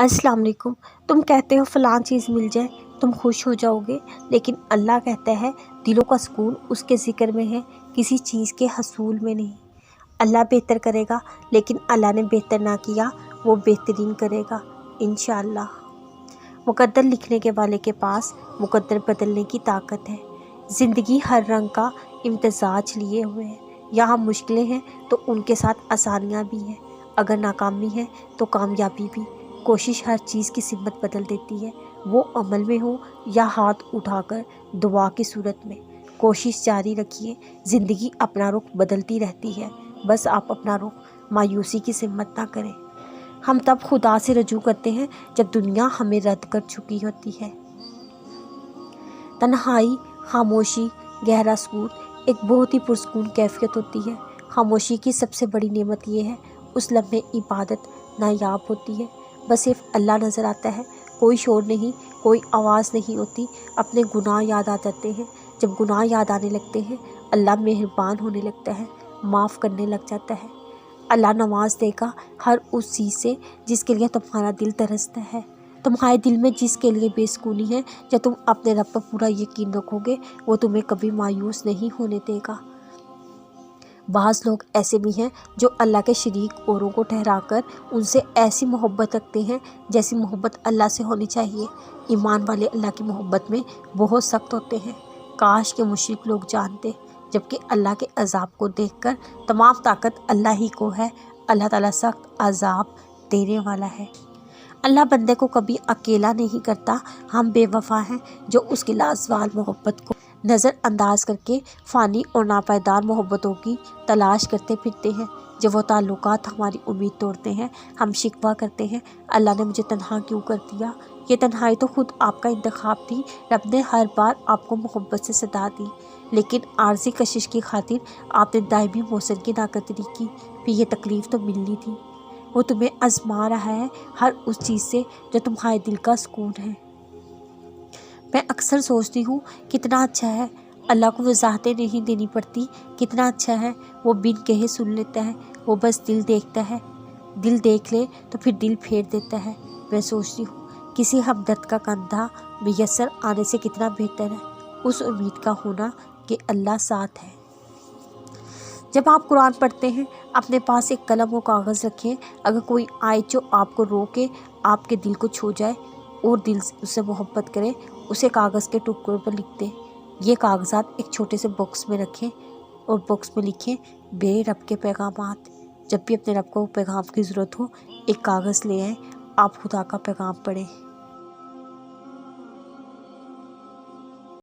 अस्सलाम वालेकुम। तुम कहते हो फ़लाँ चीज़ मिल जाए तुम खुश हो जाओगे, लेकिन अल्लाह कहता है दिलों का सुकून उसके ज़िक्र में है, किसी चीज़ के हसूल में नहीं। अल्लाह बेहतर करेगा, लेकिन अल्लाह ने बेहतर ना किया, वो बेहतरीन करेगा इंशाअल्लाह। मुक़द्दर लिखने के वाले के पास मुक़द्दर बदलने की ताकत है। ज़िंदगी हर रंग का इम्तिज़ाज लिए हुए है। यहाँ मुश्किलें हैं तो उनके साथ आसानियाँ भी हैं। अगर नाकामी है तो कामयाबी भी। कोशिश हर चीज़ की सिमत बदल देती है, वो अमल में हो या हाथ उठाकर दुआ की सूरत में। कोशिश जारी रखिए, ज़िंदगी अपना रुख बदलती रहती है। बस आप अपना रुख मायूसी की सिमत ना करें। हम तब खुदा से रजू करते हैं जब दुनिया हमें रद्द कर चुकी होती है। तन्हाई, खामोशी, गहरा सुकून एक बहुत ही पुरसुकून कैफियत होती है। खामोशी की सबसे बड़ी नेमत ये है, उस लम्हे इबादत नायाब होती है। बस सिर्फ अल्लाह नज़र आता है, कोई शोर नहीं, कोई आवाज़ नहीं होती। अपने गुनाह याद आ जाते हैं। जब गुनाह याद आने लगते हैं, अल्लाह मेहरबान होने लगता है, माफ़ करने लग जाता है। अल्लाह नवाज देगा हर उस चीज़ से जिसके लिए तुम्हारा दिल तरसता है। तुम्हारे दिल में जिसके लिए बेसुकूनी है, जब तुम अपने रब पर पूरा यकीन रखोगे, वो तुम्हें कभी मायूस नहीं होने देगा। बाज़ लोग ऐसे भी हैं जो अल्लाह के शरीक औरों को ठहराकर उनसे ऐसी मोहब्बत रखते हैं जैसी मोहब्बत अल्लाह से होनी चाहिए। ईमान वाले अल्लाह की मोहब्बत में बहुत सख्त होते हैं। काश के मुशरिक लोग जानते, जबकि अल्लाह के अज़ाब को देखकर तमाम ताकत अल्लाह ही को है। अल्लाह ताला सख्त अज़ाब देने वाला है। अल्लाह बंदे को कभी अकेला नहीं करता। हम बेवफा हैं जो उसकी लाज़वाल मोहब्बत को नज़रअंदाज करके फ़ानी और नापायदार मोहब्बतों की तलाश करते फिरते हैं। जब वो ताल्लुकात हमारी उम्मीद तोड़ते हैं, हम शिकवा करते हैं, अल्लाह ने मुझे तन्हा क्यों कर दिया। ये तन्हाई तो खुद आपका इंतखाब थी। रब ने हर बार आपको मोहब्बत से सदा दी, लेकिन आर्जी कशिश की खातिर आपने दायमी मौसम की नाकदरी की। फिर ये तकलीफ़ तो मिलनी थी। वो तुम्हें आजमा रहा है हर उस चीज़ से जो तुम्हारे दिल का सुकून है। मैं अक्सर सोचती हूँ कितना अच्छा है, अल्लाह को वजाहतें नहीं देनी पड़ती। कितना अच्छा है, वो बिन कहे सुन लेता है। वो बस दिल देखता है, दिल देख ले तो फिर दिल फेर देता है। मैं सोचती हूँ किसी हमदर्द का कंधा मुयस्सर आने से कितना बेहतर है उस उम्मीद का होना कि अल्लाह साथ है। जब आप कुरान पढ़ते हैं, अपने पास एक कलम और कागज़ रखें। अगर कोई आए जो आपको रोके, आपके दिल को छू जाए और दिल से उससे मोहब्बत करें, उसे कागज़ के टुकड़ों पर लिख दें। ये कागज़ात एक छोटे से बॉक्स में रखें और बॉक्स में लिखें मेरे रब के पैगामात। जब भी अपने रब को पैगाम की ज़रूरत हो, एक कागज़ ले आएँ, आप खुदा का पैगाम पढ़ें।